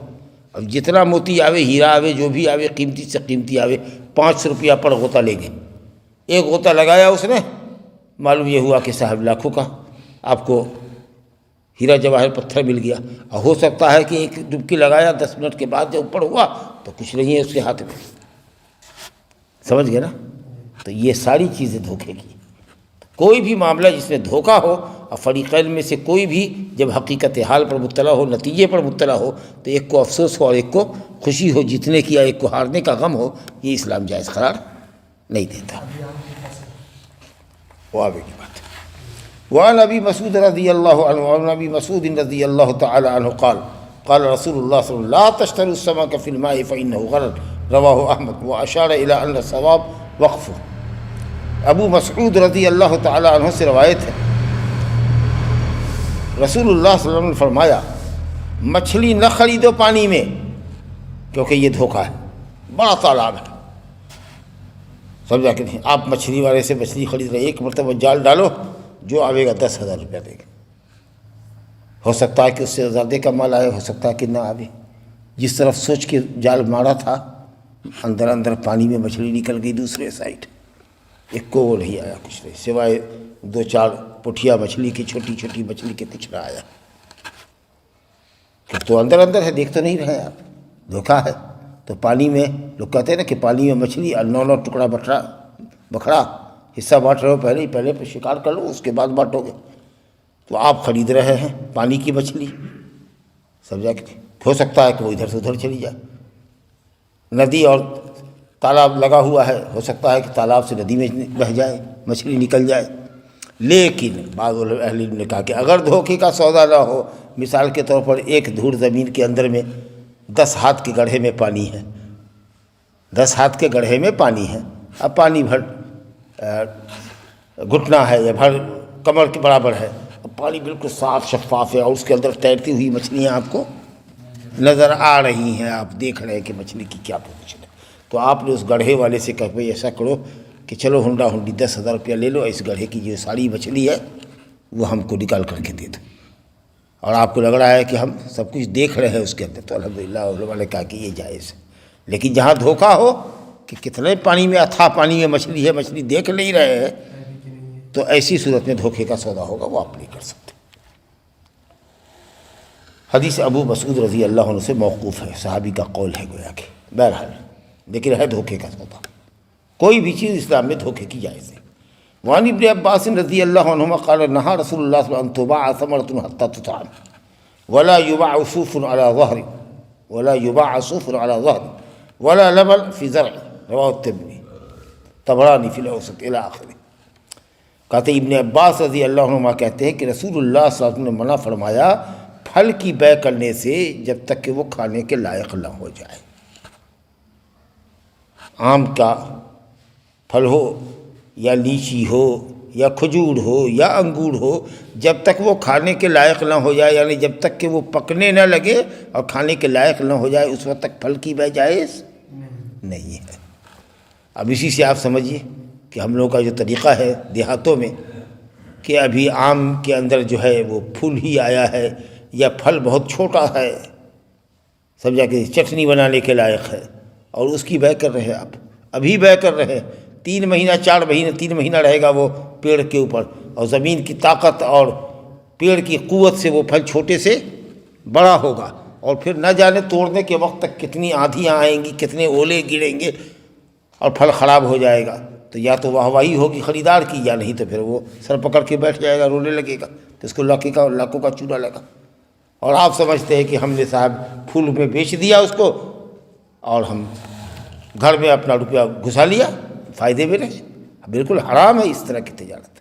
اب جتنا موتی آوے، ہیرا آوے، جو بھی آوے، قیمتی سے قیمتی آوے، 500 روپیہ پر غوطہ لے گئے۔ ایک غوطہ لگایا اس نے، معلوم یہ ہوا کہ صاحب لاکھوں کا آپ کو ہیرا جواہر پتھر مل گیا، اور ہو سکتا ہے کہ ایک ڈبکی لگایا 10 منٹ کے بعد جب اوپر ہوا تو کچھ نہیں ہے اس کے ہاتھ میں، سمجھ گئے نا؟ تو یہ ساری چیزیں دھوکے کی۔ کوئی بھی معاملہ جس میں دھوکہ ہو، اور فریقین میں سے کوئی بھی جب حقیقت حال پر مطلع ہو، نتیجے پر مطلع ہو، تو ایک کو افسوس ہو اور ایک کو خوشی ہو جیتنے کی، یا ایک کو ہارنے کا غم ہو، یہ اسلام جائز قرار نہیں دیتا۔ وہ آگے کی بات ہے۔ وعن ابی مسعود رضی اللہ عنہ، وعن ابی مسعود رضی اللہ تعالی عنہ قال قال رسول اللہ صلی اللہ علیہ وسلم لا تشتروا السمك في الماء فإنه غرر، رواه احمد، واشار الى ان الصواب وقفه۔ ابو مسعود رضی اللہ تعالی عنہ سے روایت ہے، رسول اللہ صلی اللہ علیہ وسلم نے فرمایا مچھلی نہ خریدو پانی میں، کیونکہ یہ دھوکہ ہے، بڑا تالاب ہے، سمجھا کہ نہیں؟ آپ مچھلی والے سے مچھلی خرید رہے، ایک مرتبہ جال ڈالو، جو آئے گا 10,000 روپیہ دے گا، ہو سکتا ہے کہ اس سے زیادہ کا مال آئے، ہو سکتا ہے کہ نہ آئے، جس طرف سوچ کے جال مارا تھا اندر اندر پانی میں مچھلی نکل گئی دوسرے سائڈ، ایک کو وہ نہیں آیا کچھ نہیں، سوائے 2-4 پٹھیا مچھلی کی، چھوٹی چھوٹی مچھلی کے کچھ نہ آیا، تو اندر اندر ہے، دیکھ تو نہیں رہے آپ، دھوکہ ہے۔ تو پانی میں لوگ کہتے ہیں نا کہ پانی میں مچھلی 9 ٹکڑا بکھرا حصہ بانٹ رہے ہو، پہلے پہ شکار کر لو، اس کے بعد بانٹو گے، تو آپ خرید رہے ہیں پانی کی مچھلی، سمجھا کہ ہو سکتا ہے کہ وہ ادھر سے ادھر چلی جائے، ندی اور تالاب لگا ہوا ہے، ہو سکتا ہے کہ تالاب سے ندی میں بہہ جائے، مچھلی نکل جائے۔ لیکن بعض اہل علم نے کہا کہ اگر دھوکے کا سودا نہ ہو، مثال کے طور پر ایک دھوڑ زمین کے اندر میں 10 ہاتھ کے گڑھے میں پانی ہے، 10 ہاتھ کے گڑھے میں پانی ہے، اب پانی بھر گھٹنا ہے یا بھر کمر کے برابر ہے، اب پانی بالکل صاف شفاف ہے، اور اس کے اندر تیرتی ہوئی مچھلیاں آپ کو نظر آ رہی ہیں، آپ دیکھ رہے ہیں کہ مچھلی کی کیا پوزیشن ہے، تو آپ نے اس گڑھے والے سے کہا بھائی ایسا کرو کہ چلو ہنڈا ہنڈی 10,000 روپیہ لے لو، اس گڑھے کی جو ساری مچھلی ہے وہ ہم کو نکال کر کے دے دو، اور آپ کو لگ رہا ہے کہ ہم سب کچھ دیکھ رہے ہیں اس کے اندر، تو الحمدللہ علماء نے کہا کہ یہ جائز ہے۔ لیکن جہاں دھوکہ ہو کہ کتنے پانی میں، اتھا پانی میں مچھلی ہے، مچھلی دیکھ نہیں رہے ہیں، تو ایسی صورت میں دھوکے کا سودا ہوگا، وہ آپ نہیں کر سکتے۔ حدیث ابو مسعود رضی اللہ عنہ سے موقوف ہے، صحابی کا قول ہے گویا کہ، بہرحال لیکن ہے دھوکے کا سودا، کوئی بھی چیز اسلام میں دھوکے کی جائز ہے۔ وعن ابن عباس رضی اللہ عنہما قال نہى رسول اللہ صلی اللہ علیہ وسلم ان تباع ثمرة حتى تطعم ولا يباع صوف على ظهر ولا يباع صوف على ظهر ولا لبن في زرع، رواه الترمذی طبرانی فی الاوسط الی آخره۔ کہتے ابن عباس رضی اللہ عنہما کہتے ہیں کہ رسول اللہ صلی اللہ علیہ وسلم نے منع فرمایا پھل کی بیع کرنے سے جب تک کہ وہ کھانے کے لائق نہ ہو جائے۔ آم کا پھل ہو یا لیچی ہو یا کھجور ہو یا انگور ہو، جب تک وہ کھانے کے لائق نہ ہو جائے، یعنی جب تک کہ وہ پکنے نہ لگے اور کھانے کے لائق نہ ہو جائے، اس وقت تک پھل کی بیع جائز نہیں ہے۔ اب اسی سے آپ سمجھیے کہ ہم لوگوں کا جو طریقہ ہے دیہاتوں میں کہ ابھی آم کے اندر جو ہے وہ پھول ہی آیا ہے یا پھل بہت چھوٹا ہے، سمجھا کہ چٹنی بنانے کے لائق ہے، اور اس کی بے کر رہے ہیں آپ، ابھی بے کر رہے ہیں، 3 مہینہ 4 مہینہ 3 مہینہ رہے گا وہ پیڑ کے اوپر، اور زمین کی طاقت اور پیڑ کی قوت سے وہ پھل چھوٹے سے بڑا ہوگا، اور پھر نہ جانے توڑنے کے وقت تک کتنی آندھیاں آئیں گی، کتنے اولے گریں گے، اور پھل خراب ہو جائے گا، تو یا تو واہ واہی ہوگی خریدار کی، یا نہیں تو پھر وہ سر پکڑ کے بیٹھ جائے گا، رونے لگے گا کہ اس کو لاکھوں کا چوڑا لگا، اور آپ سمجھتے ہیں کہ ہم نے صاحب پھول میں بیچ دیا اس کو، اور ہم گھر میں اپنا روپیہ گھسا لیا، فائدے میں رہے۔ بالکل حرام ہے اس طرح کی تجارت۔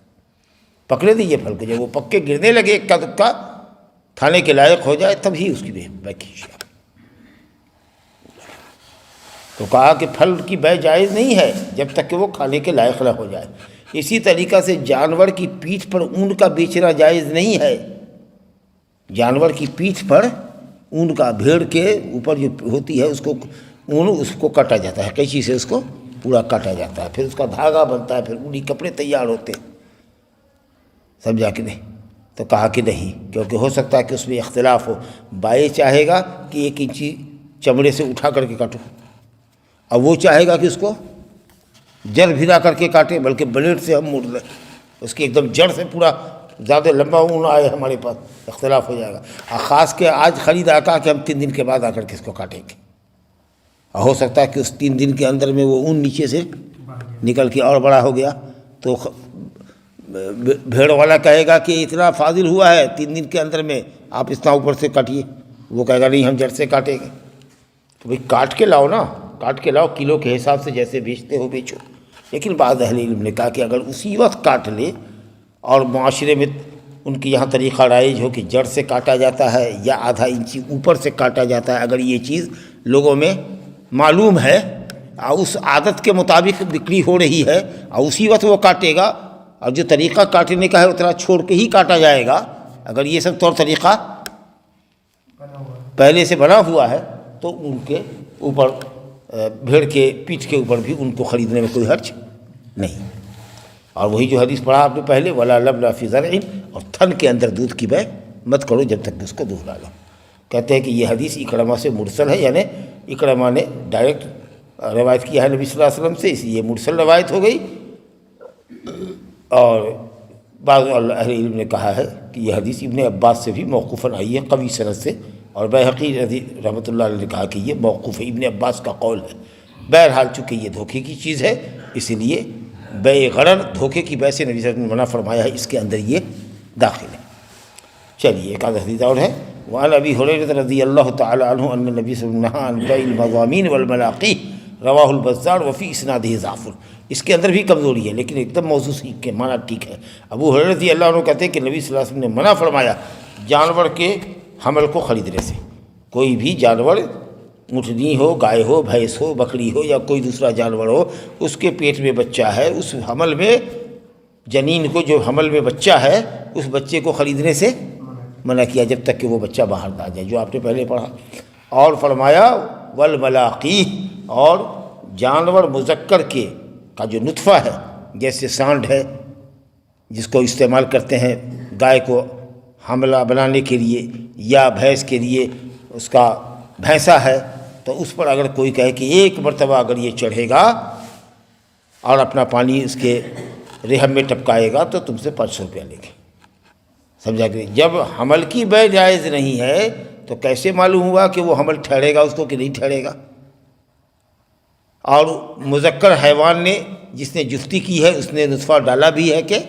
پکڑے دیجیے پھل کو، جب وہ پکے گرنے لگے اکا دکا، کھانے کے لائق ہو جائے، تب ہی اس کی بے کیجیے۔ تو کہا کہ پھل کی بے جائز نہیں ہے جب تک کہ وہ کھانے کے لائق نہ ہو جائے۔ اسی طریقہ سے جانور کی پیٹھ پر اون کا بیچنا جائز نہیں ہے۔ جانور کی پیٹھ پر اون کا، بھیڑ کے اوپر جو ہوتی ہے اس کو اون، اس کو کاٹا جاتا ہے، قینچی سے اس کو پورا کاٹا جاتا ہے، پھر اس کا دھاگا بنتا ہے، پھر اونی کپڑے تیار ہوتے ہیں، سمجھا کہ نہیں؟ تو کہا کہ نہیں، کیونکہ ہو سکتا ہے کہ اس میں اختلاف ہو، بائیں چاہے گا کہ 1 انچی چمڑے سے اٹھا کر کے کاٹو، اب وہ چاہے گا کہ اس کو جڑ بھرا کر کے کاٹے، بلکہ بلیڈ سے ہم موڑ لیں، اس کی ایک دم جڑ سے پورا زیادہ لمبا اون آئے ہمارے پاس، اختلاف ہو جائے گا۔ خاص کے آج خرید آ کہ ہم 3 دن کے بعد آ کر کے اس کو کاٹیں گے، اور ہو سکتا ہے کہ اس 3 دن کے اندر میں وہ اون نیچے سے نکل کے اور بڑا ہو گیا، تو بھیڑ والا کہے گا کہ اتنا فاضل ہوا ہے 3 دن کے اندر میں، آپ اتنا اوپر سے کاٹیے، وہ کہے گا نہیں ہم جڑ سے کاٹیں گے۔ تو بھئی کاٹ کے لاؤ نا، کاٹ کے لاؤ، کلو کے حساب سے جیسے بیچتے ہو بیچو۔ لیکن بعض اہل علم نے کہا کہ اگر اسی وقت کاٹ لے، اور معاشرے میں ان کی یہاں طریقہ رائج ہو کہ جڑ سے کاٹا جاتا ہے یا آدھا انچی اوپر سے کاٹا جاتا ہے، اگر یہ چیز لوگوں میں معلوم ہے، اس عادت کے مطابق بکری ہو رہی ہے، اور اسی وقت وہ کاٹے گا، اور جو طریقہ کاٹنے کا ہے اتنا چھوڑ کے ہی کاٹا جائے گا، اگر یہ سب طور طریقہ پہلے سے بنا ہوا ہے، تو ان کے اوپر، بھیڑ کے پیٹھ کے اوپر بھی ان کو خریدنے میں کوئی حرج نہیں۔ اور وہی جو حدیث پڑھا آپ نے پہلے، ولا لبن فی زرع، اور تھن کے اندر دودھ کی بے مت کرو جب تک اس کو دودھ ڈالو۔ کہتے ہیں کہ یہ حدیث اکرمہ سے مرسل ہے، یعنی اکرمہ نے ڈائریکٹ روایت کیا ہے نبی صلی اللہ علیہ وسلم سے، اس لیے مرسل روایت ہو گئی۔ اور بعض اہل علم نے کہا ہے کہ یہ حدیث ابن عباس سے بھی موقوفاً آئی ہے قوی سند سے، اور بیہقی رحمۃ اللہ علیہ نے کہا کہ یہ موقوف ہے، ابن عباس کا قول ہے۔ بہرحال چونکہ یہ دھوکے کی چیز ہے، اس لیے بے غرر، دھوکے کی بے سے نبی صلی اللہ علیہ وسلم نے منع فرمایا ہے، اس کے اندر یہ داخل ہے۔ چلیے ایک آدھ حدیث اور ہے، وعن ابی ہریرہ رضی اللہ تعالی عنہ ان النبی صلی اللہ علیہ وسلم نہى عن بیع المضامین والملاقی، رواہ البزار وفی اسنادہ ضعف۔ اس کے اندر بھی کمزوری ہے، لیکن ایک دم موضوع کے معنی ٹھیک ہے۔ ابو ہریرہ رضی اللہ عنہ کہتے ہیں کہ نبی صلی اللہ علیہ وسلم نے منع فرمایا جانور کے حمل کو خریدنے سے۔ کوئی بھی جانور، اونٹنی ہو، گائے ہو، بھینس ہو، بکری ہو، یا کوئی دوسرا جانور ہو، اس کے پیٹ میں بچہ ہے، اس حمل میں، جنین کو جو حمل میں بچہ ہے، اس بچے کو خریدنے سے منع کیا جب تک کہ وہ بچہ باہر نہ آ جائے، جو آپ نے پہلے پڑھا۔ اور فرمایا والملاقی، اور جانور مذکر کے کا جو نطفہ ہے، جیسے سانڈ ہے جس کو استعمال کرتے ہیں گائے کو حملہ بنانے کے لیے، یا بھینس کے لیے اس کا بھینسا ہے، تو اس پر اگر کوئی کہے کہ 1 مرتبہ اگر یہ چڑھے گا اور اپنا پانی اس کے رحم میں ٹپکائے گا تو تم سے 500 روپیہ لے گے، سمجھا کہ جب حمل کی بے جائز نہیں ہے تو کیسے معلوم ہوا کہ وہ حمل ٹھہرے گا اس کو کہ نہیں ٹھہرے گا؟ اور مذکر حیوان نے، جس نے جفتی کی ہے، اس نے نطفہ ڈالا بھی ہے کہ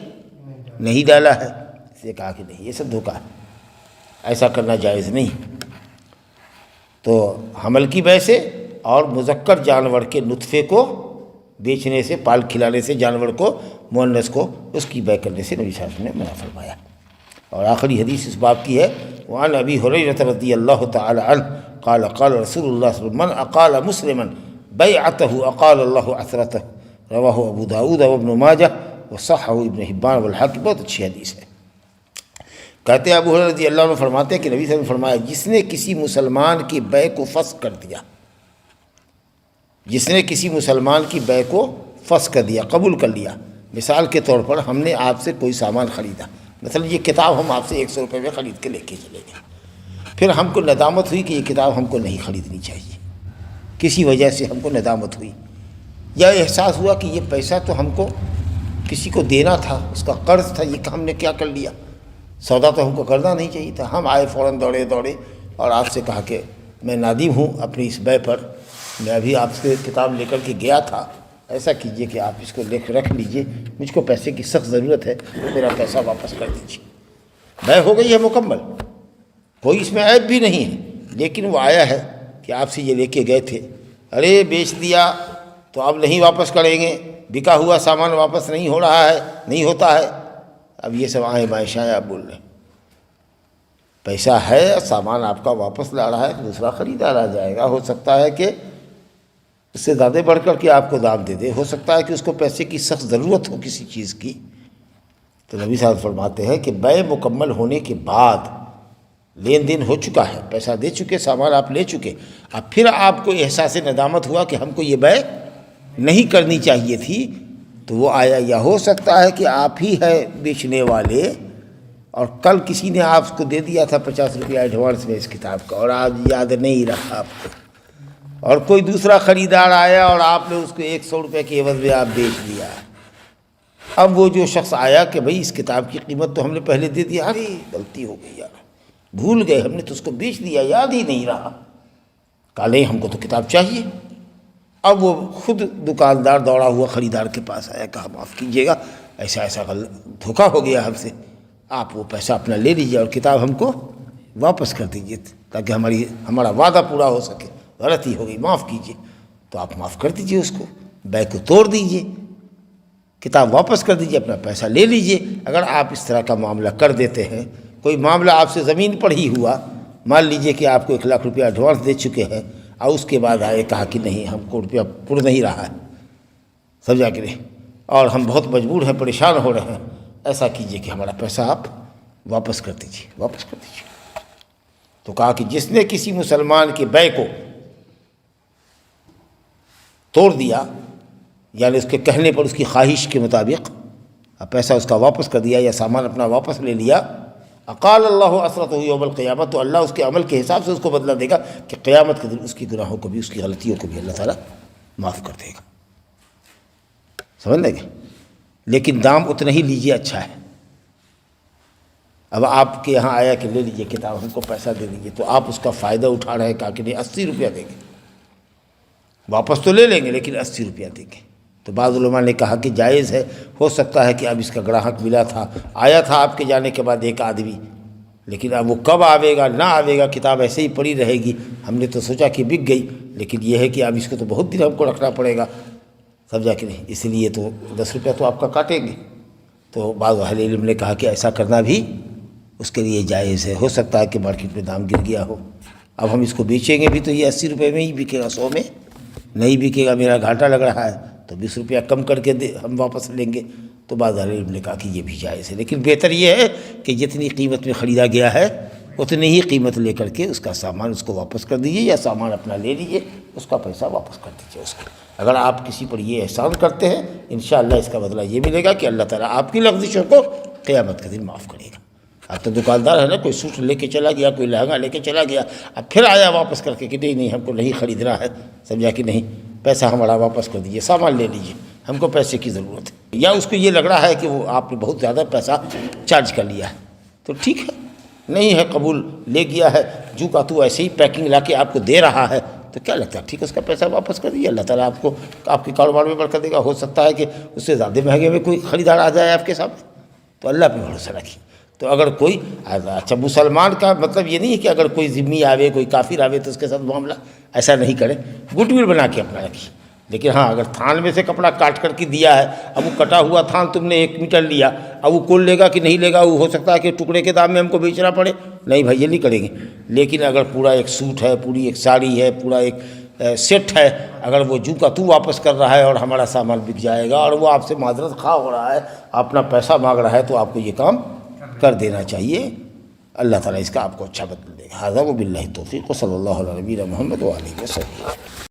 نہیں ڈالا ہے؟ اس نے کہا کہ نہیں، یہ سب دھوکہ ہے، ایسا کرنا جائز نہیں۔ تو حمل کی بے سے اور مذکر جانور کے نطفے کو بیچنے سے، پال کھلانے سے جانور کو، مؤنث کو، اس کی بے کرنے سے نبی صلی اللہ علیہ وسلم نے منع فرمایا۔ اور آخری حدیث اس باب کی ہے، وعن ابی ہریرہ رضی اللہ تعالی عنہ قال قال رسول اللہ صلی اللہ علیہ وسلم من اقال مسلما بیعتہ اقال اللہ عثرتہ، رواہ ابو داؤد وابن ماجہ وصححہ ابن حبان والحاکم۔ بہت اچھی حدیث ہے۔ کہتے ہیں ابو ہریرہ رضی اللہ عنہ فرماتے ہیں کہ نبی صلی اللہ علیہ وسلم نے فرمایا جس نے کسی مسلمان کی بے کو فسخ کر دیا، جس نے کسی مسلمان کی بے کو فسخ کر دیا، قبول کر لیا۔ مثال کے طور پر ہم نے آپ سے کوئی سامان خریدا، مثلا یہ کتاب ہم آپ سے 100 روپے میں خرید کے لے کے چلے گئے، پھر ہم کو ندامت ہوئی کہ یہ کتاب ہم کو نہیں خریدنی چاہیے، کسی وجہ سے ہم کو ندامت ہوئی، یا احساس ہوا کہ یہ پیسہ تو ہم کو کسی کو دینا تھا، اس کا قرض تھا، یہ ہم نے کیا کر لیا، سودا تو ہم کو کرنا نہیں چاہیے تھا۔ ہم آئے فوراً دوڑے اور آپ سے کہا کہ میں نادم ہوں اپنی اس بے پر، میں ابھی آپ سے کتاب لے کر کے گیا تھا، ایسا کیجئے کہ آپ اس کو رکھ لیجئے، مجھ کو پیسے کی سخت ضرورت ہے، میرا پیسہ واپس کر دیجیے۔ بے ہو گئی ہے مکمل، کوئی اس میں عیب بھی نہیں ہے، لیکن وہ آیا ہے کہ آپ سے یہ لے کے گئے تھے، ارے بیچ دیا تو اب نہیں واپس کریں گے، بکا ہوا سامان واپس نہیں ہو رہا ہے، نہیں ہوتا ہے، اب یہ سب آئیں بائیں شائیں آپ بول رہے ہیں۔ پیسہ ہے، سامان آپ کا واپس لا رہا ہے، دوسرا خریدار آ جائے گا، ہو سکتا ہے کہ اس سے زیادہ بڑھ کر کے آپ کو دام دے دے، ہو سکتا ہے کہ اس کو پیسے کی سخت ضرورت ہو کسی چیز کی۔ تو نبی صاحب فرماتے ہیں کہ بے مکمل ہونے کے بعد لین دین ہو چکا ہے، پیسہ دے چکے، سامان آپ لے چکے، اب پھر آپ کو احساس ندامت ہوا کہ ہم کو یہ بے نہیں کرنی چاہیے تھی، تو وہ آیا، یا ہو سکتا ہے کہ آپ ہی ہے بیچنے والے اور کل کسی نے آپ کو دے دیا تھا 50 روپیہ ایڈوانس میں اس کتاب کا، اور آج یاد نہیں رکھا آپ کو، اور کوئی دوسرا خریدار آیا اور آپ نے اس کو 100 روپے کے عوض میں آپ بیچ دیا۔ اب وہ جو شخص آیا کہ بھئی اس کتاب کی قیمت تو ہم نے پہلے دے دیا، ارے غلطی ہو گئی یار، بھول گئے، ہم نے تو اس کو بیچ دیا، یاد ہی نہیں رہا، کہا نہیں ہم کو تو کتاب چاہیے۔ اب وہ خود دکاندار دوڑا ہوا خریدار کے پاس آیا، کہا معاف کیجیے گا، ایسا دھوکہ ہو گیا ہم سے، آپ وہ پیسہ اپنا لے لیجیے اور کتاب ہم کو واپس کر دیجیے تاکہ ہمارا وعدہ پورا ہو سکے، غلطی ہو گئی، معاف کیجیے۔ تو آپ معاف کر دیجیے، اس کو بے کو توڑ دیجیے، کتاب واپس کر دیجیے، اپنا پیسہ لے لیجیے۔ اگر آپ اس طرح کا معاملہ کر دیتے ہیں، کوئی معاملہ آپ سے زمین پر ہی ہوا، مان لیجیے کہ آپ کو 1 لاکھ روپیہ ایڈوانس دے چکے ہیں اور اس کے بعد آئے کہا کہ نہیں ہم کو روپیہ پڑ نہیں رہا ہے، سمجھا کہ نہیں، اور ہم بہت مجبور ہیں، پریشان ہو رہے ہیں، ایسا کیجیے کہ ہمارا پیسہ آپ واپس کر دیجیے، واپس کر دیجیے۔ تو کہا کہ جس نے کسی مسلمان کے بے کو توڑ دیا، یعنی اس کے کہنے پر اس کی خواہش کے مطابق پیسہ اس کا واپس کر دیا یا سامان اپنا واپس لے لیا، اقال اللہ اسرتہ یوم القیامہ، تو اللہ اس کے عمل کے حساب سے اس کو بدلہ دے گا کہ قیامت کے دن اس کی گناہوں کو بھی، اس کی غلطیوں کو بھی اللہ تعالیٰ معاف کر دے گا، سمجھ لیں گے۔ لیکن دام اتنا ہی لیجیے، اچھا ہے۔ اب آپ کے یہاں آیا کہ لے لیجیے کتاب، ہم کو پیسہ دے دیجیے، تو آپ اس کا فائدہ اٹھا رہے ہیں، کہا کہ نہیں 80 روپیہ دیں گے، واپس تو لے لیں گے لیکن 80 روپیہ دیں گے۔ تو بعض علماء نے کہا کہ جائز ہے، ہو سکتا ہے کہ اب اس کا گراہک ملا تھا، آیا تھا آپ کے جانے کے بعد ایک آدمی، لیکن اب وہ کب آوے گا نہ آوے گا، کتاب ایسے ہی پڑی رہے گی، ہم نے تو سوچا کہ بک گئی، لیکن یہ ہے کہ اب اس کو تو بہت دن ہم کو رکھنا پڑے گا، سمجھا کہ نہیں، اس لیے تو 10 روپیہ تو آپ کا کاٹیں گے۔ تو بعض اہل علم نے کہا کہ ایسا کرنا بھی اس کے لیے جائز ہے، ہو سکتا ہے کہ مارکیٹ میں دام گر گیا ہو، اب ہم اس کو بیچیں گے بھی تو یہ 80 روپے میں ہی بکے گا، 100 میں نہیں بکے گا، میرا گھاٹا لگ رہا ہے، تو 20 روپیہ کم کر کے ہم واپس لیں گے۔ تو بعض اہل علم نے کہا کہ یہ بھی جائز ہے، لیکن بہتر یہ ہے کہ جتنی قیمت میں خریدا گیا ہے اتنی ہی قیمت لے کر کے اس کا سامان اس کو واپس کر دیجیے، یا سامان اپنا لے لیجیے، اس کا پیسہ واپس کر دیجیے اس کو۔ اگر آپ کسی پر یہ احسان کرتے ہیں، انشاءاللہ اس کا بدلہ یہ ملے گا کہ اللہ تعالیٰ آپ کی لغزشوں کو قیامت کے دن معاف کرے گا۔ اب تو دکاندار ہے نا، کوئی سوٹ لے کے چلا گیا، کوئی لہنگا لے کے چلا گیا، اب پھر آیا واپس کر کے کہ نہیں ہم کو نہیں خریدنا ہے، سمجھا کہ نہیں، پیسہ ہمارا واپس کر دیجیے، سامان لے لیجیے، ہم کو پیسے کی ضرورت ہے، یا اس کو یہ لگ رہا ہے کہ وہ آپ نے بہت زیادہ پیسہ چارج کر لیا ہے، تو ٹھیک ہے، نہیں ہے قبول، لے گیا ہے، جو کا تو ایسے ہی پیکنگ لا کے آپ کو دے رہا ہے، تو کیا لگتا ہے ٹھیک ہے، اس کا پیسہ واپس کر دیجیے، اللہ تعالیٰ آپ کو آپ کے کاروبار میں برکت دے گا۔ ہو سکتا ہے کہ اس سے زیادہ مہنگے میں کوئی خریدار آ جائے آپ کے سامنے، تو اللہ پہ بھروسہ رکھیے۔ تو اگر کوئی اچھا، مسلمان کا مطلب یہ نہیں ہے کہ اگر کوئی ذمی آوے، کوئی کافر آوے تو اس کے ساتھ معاملہ ایسا نہیں کرے، گڈ ول بنا کے اپنا رکھیے۔ لیکن ہاں، اگر تھان میں سے کپڑا کاٹ کر کے دیا ہے، اب وہ کٹا ہوا تھان تم نے 1 میٹر لیا، اب وہ کل لے گا کہ نہیں لے گا، وہ ہو سکتا ہے کہ ٹکڑے کے دام میں ہم کو بیچنا پڑے، نہیں بھائی یہ نہیں کریں گے۔ لیکن اگر پورا ایک سوٹ ہے، پوری ایک ساڑی ہے، پورا ایک سیٹ ہے، اگر وہ جو کا تو واپس کر رہا ہے اور ہمارا سامان بک جائے گا اور وہ آپ سے معذرت خواہ ہو رہا ہے، اپنا پیسہ مانگ رہا ہے، تو آپ کو یہ کام کر دینا چاہیے، اللہ تعالیٰ اس کا آپ کو اچھا بدل دے گا۔ ھذا وباللہ التوفیق، صلی اللہ علیہ نبینا محمد وآلہ وسلم۔